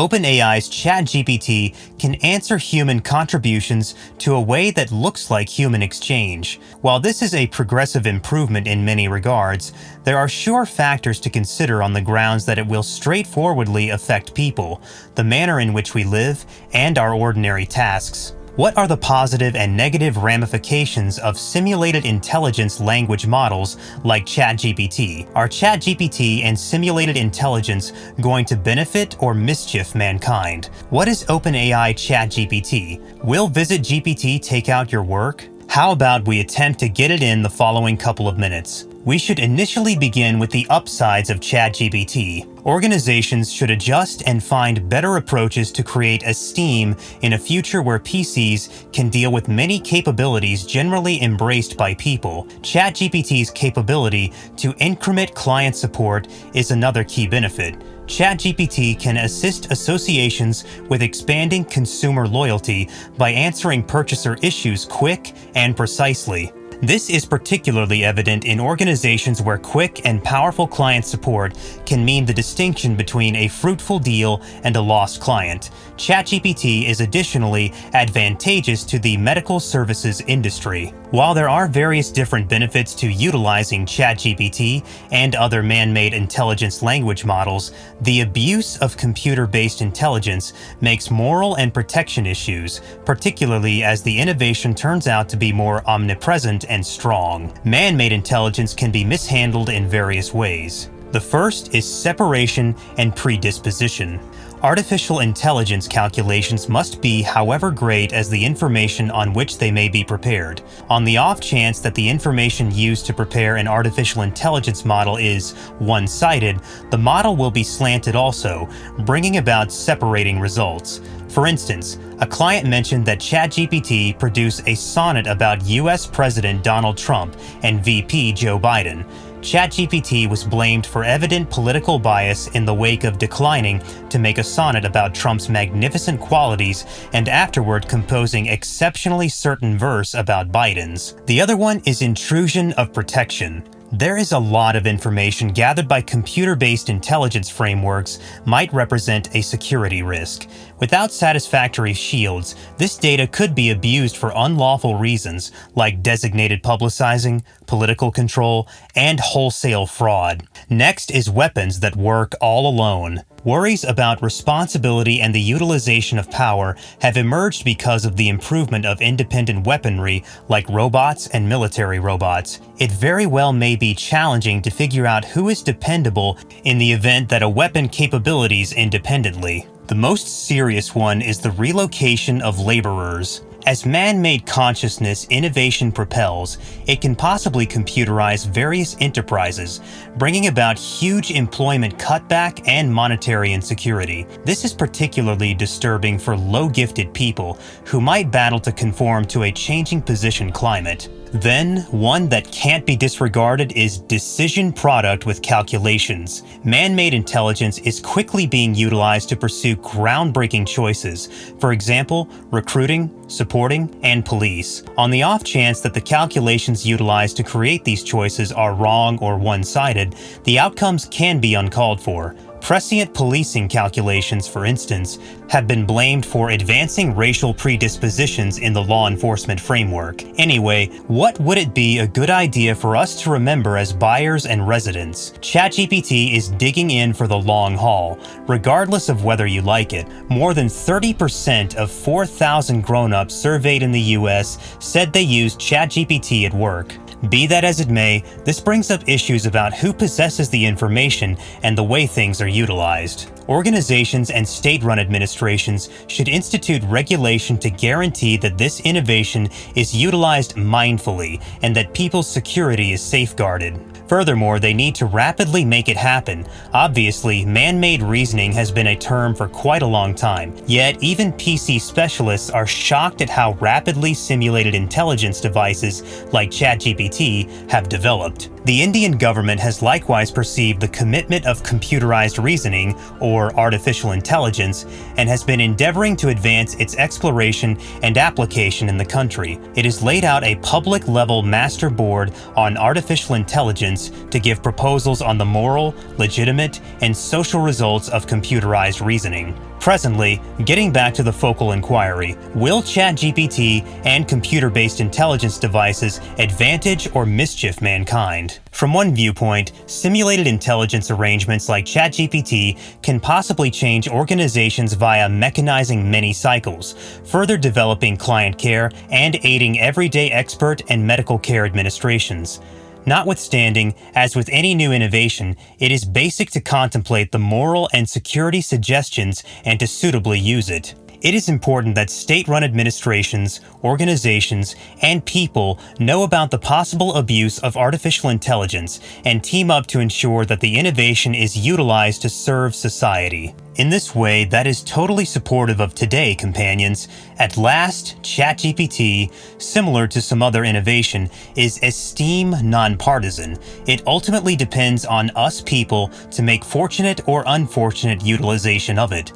OpenAI's ChatGPT can answer human contributions to a way that looks like human exchange. While this is a progressive improvement in many regards, there are sure factors to consider on the grounds that it will straightforwardly affect people, the manner in which we live, and our ordinary tasks. What are the positive and negative ramifications of simulated intelligence language models like ChatGPT? Are ChatGPT and simulated intelligence going to benefit or mischief mankind? What is OpenAI ChatGPT? Will Visit GPT take out your work? How about we attempt to get it in the following couple of minutes? We should initially begin with the upsides of ChatGPT. Organizations should adjust and find better approaches to create esteem in a future where PCs can deal with many capabilities generally embraced by people. ChatGPT's capability to increment client support is another key benefit. ChatGPT can assist associations with expanding consumer loyalty by answering purchaser issues quick and precisely. This is particularly evident in organizations where quick and powerful client support can mean the distinction between a fruitful deal and a lost client. ChatGPT is additionally advantageous to the medical services industry. While there are various different benefits to utilizing ChatGPT and other man-made intelligence language models, the abuse of computer-based intelligence makes moral and protection issues, particularly as the innovation turns out to be more omnipresent and strong. Man-made intelligence can be mishandled in various ways. The first is separation and predisposition. Artificial intelligence calculations must be however great as the information on which they may be prepared. On the off chance that the information used to prepare an artificial intelligence model is one-sided, the model will be slanted also, bringing about separating results. For instance, a client mentioned that ChatGPT produced a sonnet about US President Donald Trump and VP Joe Biden. ChatGPT was blamed for evident political bias in the wake of declining to make a sonnet about Trump's magnificent qualities and afterward composing exceptionally certain verse about Biden's. The other one is intrusion of protection. There is a lot of information gathered by computer-based intelligence frameworks might represent a security risk. Without satisfactory shields, this data could be abused for unlawful reasons like designated publicizing, political control, and wholesale fraud. Next is weapons that work all alone. Worries about responsibility and the utilization of power have emerged because of the improvement of independent weaponry like robots and military robots. It very well may be challenging to figure out who is dependable in the event that a weapon capabilities independently. The most serious one is the relocation of laborers. As man-made consciousness innovation propels, it can possibly computerize various enterprises, bringing about huge employment cutback and monetary insecurity. This is particularly disturbing for low-gifted people who might battle to conform to a changing position climate. Then, one that can't be disregarded is decision product with calculations. Man-made intelligence is quickly being utilized to pursue groundbreaking choices. For example, recruiting, supporting, and police. On the off chance that the calculations utilized to create these choices are wrong or one-sided, the outcomes can be uncalled for. Prescient policing calculations, for instance, have been blamed for advancing racial predispositions in the law enforcement framework. Anyway, what would it be a good idea for us to remember as buyers and residents? ChatGPT is digging in for the long haul, regardless of whether you like it. More than 30% of 4,000 grown-ups surveyed in the US said they used ChatGPT at work. Be that as it may, this brings up issues about who possesses the information and the way things are utilized. Organizations and state-run administrations should institute regulation to guarantee that this innovation is utilized mindfully and that people's security is safeguarded. Furthermore, they need to rapidly make it happen. Obviously, man-made reasoning has been a term for quite a long time, yet even PC specialists are shocked at how rapidly simulated intelligence devices like ChatGPT have developed. The Indian government has likewise perceived the commitment of computerized reasoning, or artificial intelligence, and has been endeavoring to advance its exploration and application in the country. It has laid out a public-level master board on artificial intelligence to give proposals on the moral, legitimate, and social results of computerized reasoning. Presently, getting back to the focal inquiry, will ChatGPT and computer-based intelligence devices advantage or mischief mankind? From one viewpoint, simulated intelligence arrangements like ChatGPT can possibly change organizations via mechanizing many cycles, further developing client care and aiding everyday expert and medical care administrations. Notwithstanding, as with any new innovation, it is basic to contemplate the moral and security suggestions and to suitably use it. It is important that state-run administrations, organizations, and people know about the possible abuse of artificial intelligence and team up to ensure that the innovation is utilized to serve society. In this way, that is totally supportive of today, companions. At last, ChatGPT, similar to some other innovation, is esteem nonpartisan. It ultimately depends on us people to make fortunate or unfortunate utilization of it.